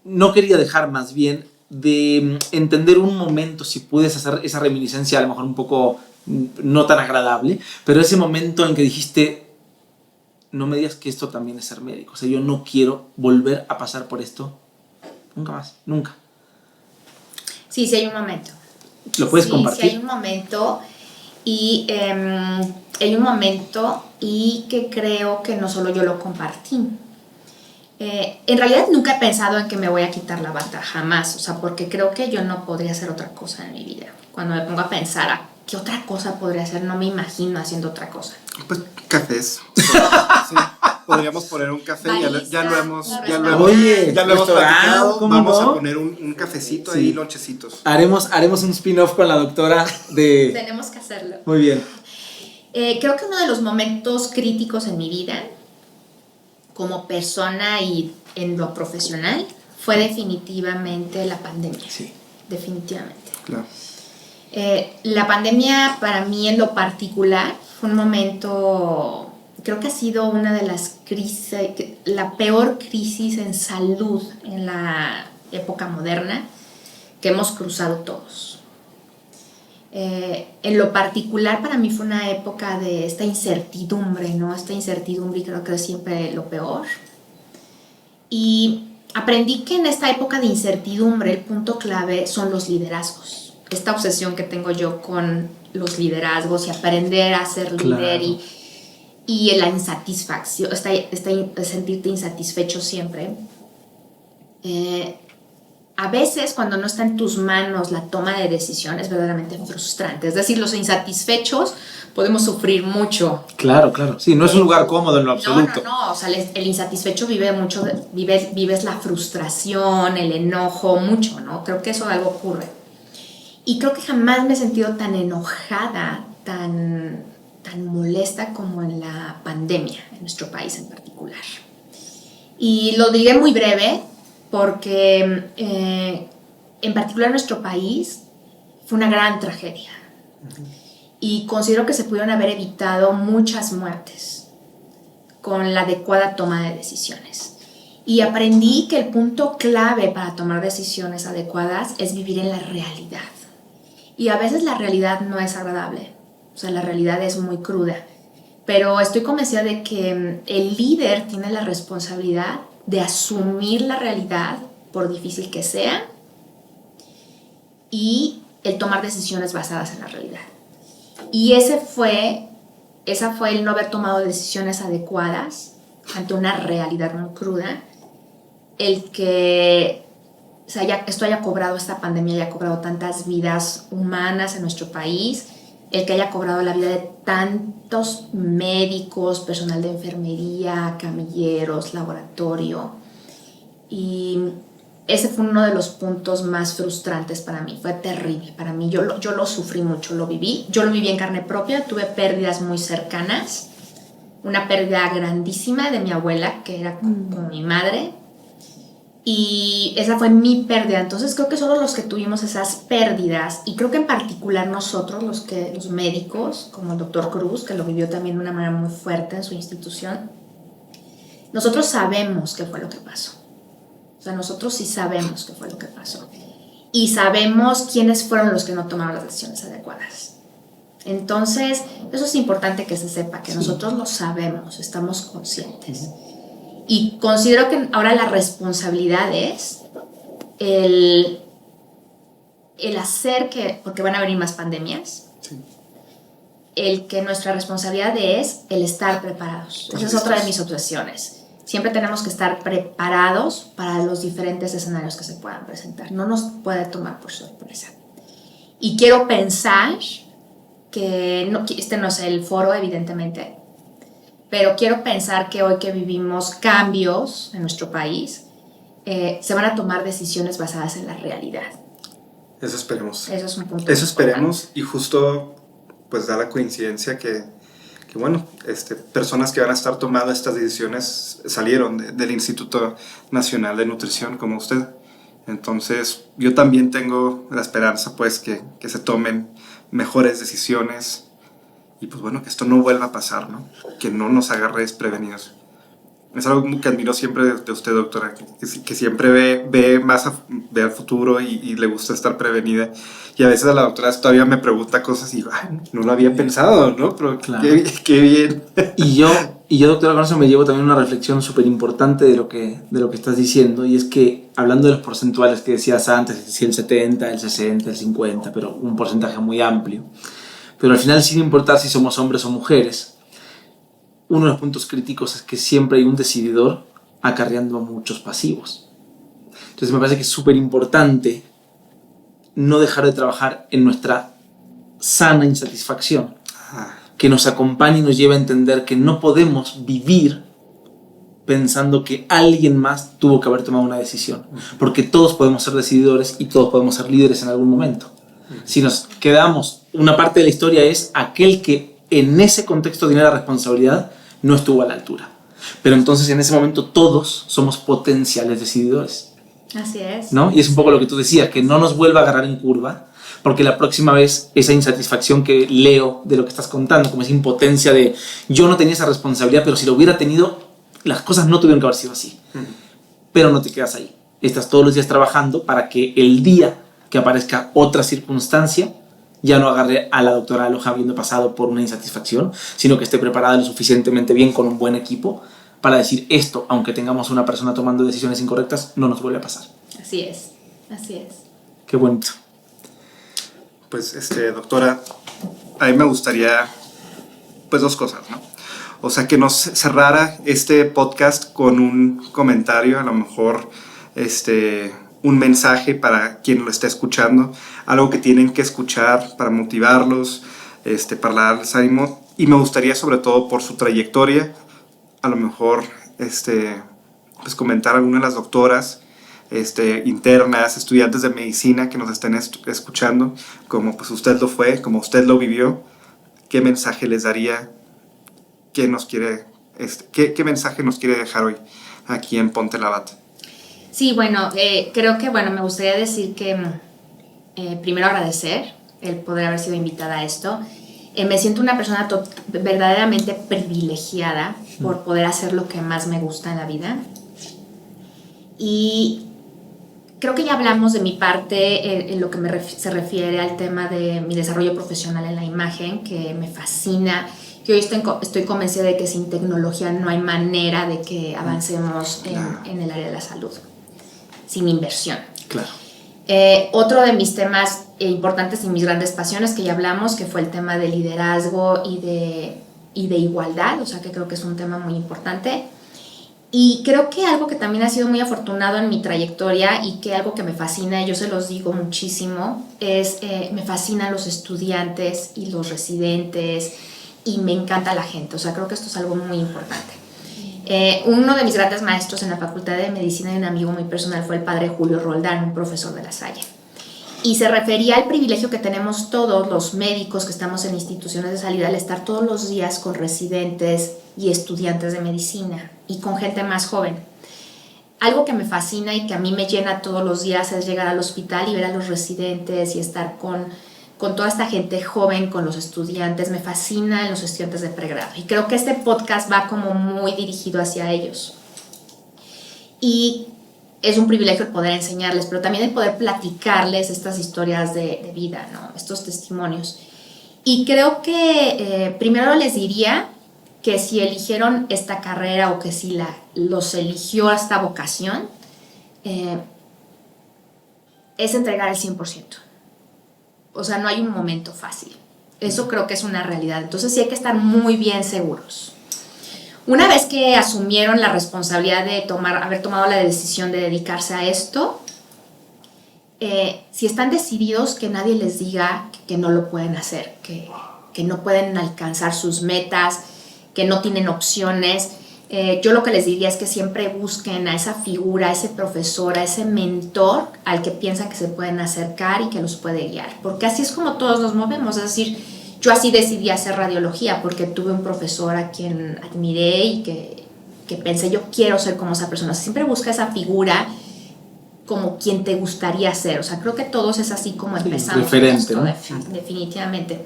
no quería dejar más bien de entender un momento, si puedes hacer esa reminiscencia a lo mejor un poco no tan agradable, pero ese momento en que dijiste, no me digas que esto también es ser médico, o sea, yo no quiero volver a pasar por esto nunca más, nunca. Sí, sí hay un momento. ¿Lo puedes compartir? Sí hay un momento y que creo que no solo yo lo compartí. En realidad nunca he pensado en que me voy a quitar la bata, jamás, o sea, porque creo que yo no podría hacer otra cosa en mi vida. Cuando me pongo a pensar a qué otra cosa podría hacer, no me imagino haciendo otra cosa. Pues cafés. Sí, podríamos poner un café, ya lo hemos platicado. Vamos a poner un cafecito ahí, lonchecitos. Haremos un spin-off con la doctora de... Tenemos que hacerlo. Muy bien. Creo que uno de los momentos críticos en mi vida, como persona y en lo profesional, fue definitivamente la pandemia. Sí. Definitivamente. Claro. La pandemia para mí en lo particular fue un momento, creo que ha sido una de las crisis, la peor crisis en salud en la época moderna que hemos cruzado todos. En lo particular para mí fue una época de esta incertidumbre, ¿no? Esta incertidumbre creo que es siempre lo peor. Y aprendí que en esta época de incertidumbre el punto clave son los liderazgos. Esta obsesión que tengo yo con los liderazgos y aprender a ser líder y la insatisfacción, sentirte insatisfecho siempre. A veces cuando no está en tus manos la toma de decisión es verdaderamente frustrante. Es decir, los insatisfechos podemos sufrir mucho. Claro. Sí, no es un lugar cómodo en lo absoluto. No. O sea, el insatisfecho vives la frustración, el enojo, mucho, ¿no? Creo que eso algo ocurre. Y creo que jamás me he sentido tan enojada, tan molesta como en la pandemia, en nuestro país en particular. Y lo diré muy breve, porque en particular nuestro país fue una gran tragedia. Y considero que se pudieron haber evitado muchas muertes con la adecuada toma de decisiones. Y aprendí que el punto clave para tomar decisiones adecuadas es vivir en la realidad. Y a veces la realidad no es agradable, o sea, la realidad es muy cruda. Pero estoy convencida de que el líder tiene la responsabilidad de asumir la realidad, por difícil que sea, y el tomar decisiones basadas en la realidad. Y esa fue el no haber tomado decisiones adecuadas ante una realidad muy cruda, el que esto haya cobrado, esta pandemia haya cobrado tantas vidas humanas en nuestro país, el que haya cobrado la vida de tantos médicos, personal de enfermería, camilleros, laboratorio. Y ese fue uno de los puntos más frustrantes para mí, fue terrible para mí, yo lo sufrí mucho, yo lo viví en carne propia, tuve pérdidas muy cercanas, una pérdida grandísima de mi abuela, que era como mi madre, y esa fue mi pérdida. Entonces creo que solo los que tuvimos esas pérdidas, y creo que en particular nosotros, los médicos, como el doctor Cruz, que lo vivió también de una manera muy fuerte en su institución, nosotros sabemos qué fue lo que pasó. O sea, nosotros sí sabemos qué fue lo que pasó. Y sabemos quiénes fueron los que no tomaron las decisiones adecuadas. Entonces, eso es importante que se sepa, que nosotros lo sabemos, estamos conscientes. Y considero que ahora la responsabilidad es el hacer que, porque van a venir más pandemias, Sí. el que nuestra responsabilidad es el estar preparados. Esa es otra de mis obsesiones. Siempre tenemos que estar preparados para los diferentes escenarios que se puedan presentar. No nos puede tomar por sorpresa. Y quiero pensar que este no es el foro, evidentemente, pero quiero pensar que hoy que vivimos cambios en nuestro país, se van a tomar decisiones basadas en la realidad. Eso esperemos. Eso es un punto. Eso esperemos, y justo pues da la coincidencia que bueno, personas que van a estar tomando estas decisiones salieron del Instituto Nacional de Nutrición como usted. Entonces yo también tengo la esperanza pues que se tomen mejores decisiones. Y pues bueno, que esto no vuelva a pasar, ¿no? Que no nos agarre desprevenidos. Es algo que admiro siempre de usted, doctora, que siempre ve al futuro y le gusta estar prevenida. Y a veces a la doctora todavía me pregunta cosas y digo, ay, no lo había pensado, ¿no? Pero claro. qué bien. Y yo, doctora, con eso me llevo también una reflexión súper importante de lo que estás diciendo, y es que, hablando de los porcentuales que decías antes, si el 70, el 60, el 50, pero un porcentaje muy amplio. Pero al final, sin importar si somos hombres o mujeres, uno de los puntos críticos es que siempre hay un decididor acarreando a muchos pasivos. Entonces me parece que es súper importante no dejar de trabajar en nuestra sana insatisfacción, que nos acompañe y nos lleve a entender que no podemos vivir pensando que alguien más tuvo que haber tomado una decisión, porque todos podemos ser decididores y todos podemos ser líderes en algún momento. Si nos quedamos, una parte de la historia es aquel que en ese contexto tiene la responsabilidad no estuvo a la altura. Pero entonces en ese momento todos somos potenciales decididores. Así es. ¿No? Y es un poco lo que tú decías, que no nos vuelva a agarrar en curva, porque la próxima vez esa insatisfacción que leo de lo que estás contando, como esa impotencia de yo no tenía esa responsabilidad, pero si lo hubiera tenido, las cosas no tuvieron que haber sido así. Pero no te quedas ahí. Estás todos los días trabajando para que el día que aparezca otra circunstancia ya no agarre a la doctora Aloja habiendo pasado por una insatisfacción, sino que esté preparada lo suficientemente bien con un buen equipo para decir esto, aunque tengamos una persona tomando decisiones incorrectas, no nos vuelve a pasar. Así es, así es. Qué bonito. Pues, doctora, a mí me gustaría, pues, dos cosas, ¿no? O sea, que nos cerrara este podcast con un comentario, a lo mejor, un mensaje para quien lo esté escuchando, algo que tienen que escuchar para motivarlos, para darles ánimo. Y me gustaría, sobre todo, por su trayectoria, a lo mejor, pues comentar a alguna de las doctoras, internas, estudiantes de medicina que nos estén escuchando, como pues usted lo fue, como usted lo vivió, ¿qué mensaje les daría? ¿Qué mensaje nos quiere dejar hoy aquí en Ponte la Bata? Sí, bueno, creo que me gustaría decir que primero agradecer el poder haber sido invitada a esto. Me siento una persona verdaderamente privilegiada por poder hacer lo que más me gusta en la vida. Y creo que ya hablamos de mi parte en lo que se refiere al tema de mi desarrollo profesional en la imagen, que me fascina, Yo estoy convencida de que sin tecnología no hay manera de que avancemos en el área de la salud, sin inversión. Claro. Otro de mis temas importantes y mis grandes pasiones que ya hablamos, que fue el tema de liderazgo y de igualdad, o sea que creo que es un tema muy importante. Y creo que algo que también ha sido muy afortunado en mi trayectoria y que algo que me fascina, y yo se los digo muchísimo, es me fascinan los estudiantes y los residentes y me encanta la gente, o sea, creo que esto es algo muy importante. Uno de mis grandes maestros en la Facultad de Medicina y un amigo muy personal fue el padre Julio Roldán, un profesor de La Salle. Y se refería al privilegio que tenemos todos los médicos que estamos en instituciones de salud al estar todos los días con residentes y estudiantes de medicina y con gente más joven. Algo que me fascina y que a mí me llena todos los días es llegar al hospital y ver a los residentes y estar con toda esta gente joven, con los estudiantes. Me fascinan los estudiantes de pregrado y creo que este podcast va como muy dirigido hacia ellos. Y es un privilegio el poder enseñarles, pero también el poder platicarles estas historias de vida, ¿no? Estos testimonios. Y creo que primero les diría que si eligieron esta carrera o que si los eligió esta vocación, es entregar el 100%. O sea, no hay un momento fácil. Eso creo que es una realidad. Entonces sí hay que estar muy bien seguros. Una vez que asumieron la responsabilidad de haber tomado la decisión de dedicarse a esto, si están decididos, que nadie les diga que no lo pueden hacer, que no pueden alcanzar sus metas, que no tienen opciones. Yo lo que les diría es que siempre busquen a esa figura, a ese profesor, a ese mentor al que piensan que se pueden acercar y que los puede guiar. Porque así es como todos nos movemos. Es decir, yo así decidí hacer radiología porque tuve un profesor a quien admiré y que pensé, yo quiero ser como esa persona. Siempre busca esa figura como quien te gustaría ser. O sea, creo que todos es así como empezamos. Referente, esto, ¿no? Definitivamente.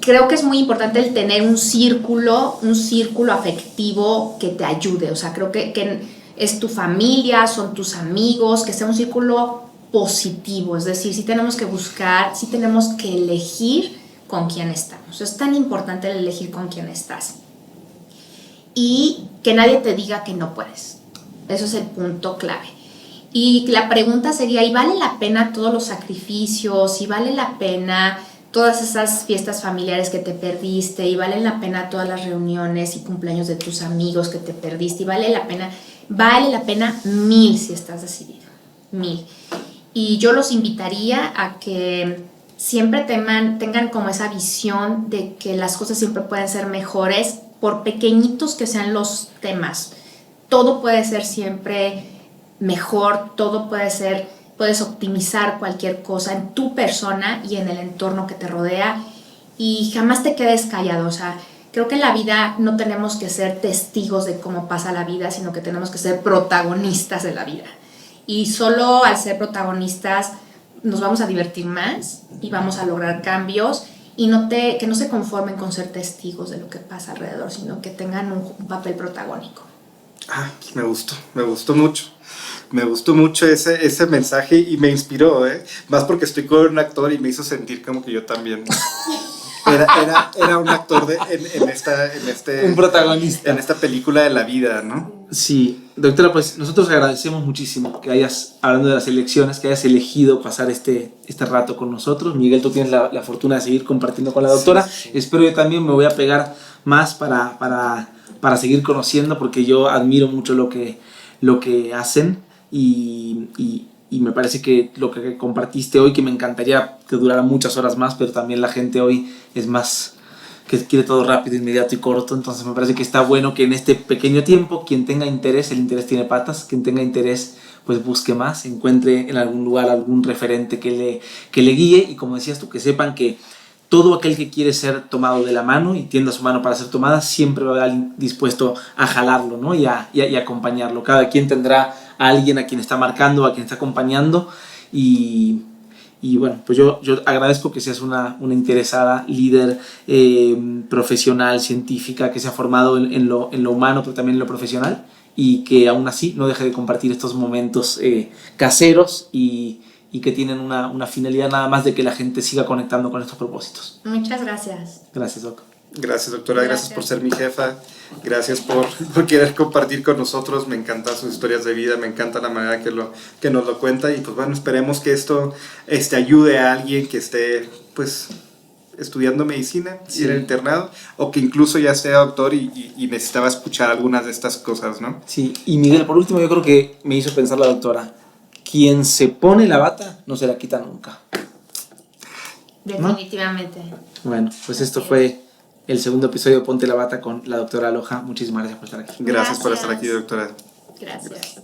Creo que es muy importante el tener un círculo afectivo que te ayude. O sea, creo que es tu familia, son tus amigos, que sea un círculo positivo. Es decir, sí tenemos que buscar, sí tenemos que elegir con quién estamos. Es tan importante el elegir con quién estás. Y que nadie te diga que no puedes. Eso es el punto clave. Y la pregunta sería, ¿y vale la pena todos los sacrificios? ¿Y vale la pena todas esas fiestas familiares que te perdiste? ¿Y vale la pena todas las reuniones y cumpleaños de tus amigos que te perdiste? ¿Y vale la pena? Vale la pena 1000 si estás decidido. 1000. Y yo los invitaría a que siempre tengan como esa visión de que las cosas siempre pueden ser mejores, por pequeñitos que sean los temas. Todo puede ser siempre mejor, todo puede ser, puedes optimizar cualquier cosa en tu persona y en el entorno que te rodea y jamás te quedes callado. O sea, creo que en la vida no tenemos que ser testigos de cómo pasa la vida, sino que tenemos que ser protagonistas de la vida. Y solo al ser protagonistas nos vamos a divertir más y vamos a lograr cambios y que no se conformen con ser testigos de lo que pasa alrededor, sino que tengan un papel protagónico. Me gustó mucho. Me gustó mucho ese mensaje y me inspiró, más porque estoy con un actor y me hizo sentir como que yo también era un actor un protagonista en esta película de la vida, ¿no? Sí, doctora, pues nosotros agradecemos muchísimo que hayas, hablando de las elecciones, que hayas elegido pasar este rato con nosotros. Miguel, tú tienes la fortuna de seguir compartiendo con la doctora. Sí. Espero yo también me voy a pegar más para seguir conociendo, porque yo admiro mucho lo que hacen y me parece que lo que compartiste hoy, que me encantaría que durara muchas horas más, pero también la gente hoy es más que quiere todo rápido, inmediato y corto. Entonces me parece que está bueno que en este pequeño tiempo, quien tenga interés, el interés tiene patas, quien tenga interés pues busque más, encuentre en algún lugar algún referente que le guíe, y como decías tú, que sepan que todo aquel que quiere ser tomado de la mano y tienda su mano para ser tomada, siempre va a haber alguien dispuesto a jalarlo, ¿no? y a acompañarlo. Cada quien tendrá a alguien a quien está marcando, a quien está acompañando, y bueno, pues yo agradezco que seas una interesada líder profesional, científica, que se ha formado en lo humano, pero también en lo profesional, y que aún así no deje de compartir estos momentos caseros y que tienen una finalidad nada más de que la gente siga conectando con estos propósitos. Muchas gracias. Gracias, Doc. Gracias, doctora. Gracias por ser mi jefa. Gracias por querer compartir con nosotros. Me encantan sus historias de vida. Me encanta la manera que nos lo cuenta. Y pues bueno, esperemos que esto ayude a alguien que esté pues estudiando medicina y en el internado, o que incluso ya sea doctor y necesitaba escuchar algunas de estas cosas, ¿no? Sí, y Miguel, por último, yo creo que me hizo pensar la doctora, quien se pone la bata no se la quita nunca. Definitivamente. ¿No? Bueno, pues esto fue el segundo episodio de Ponte la Bata con la doctora Aloja. Muchísimas gracias por estar aquí. Gracias por estar aquí, doctora. Gracias.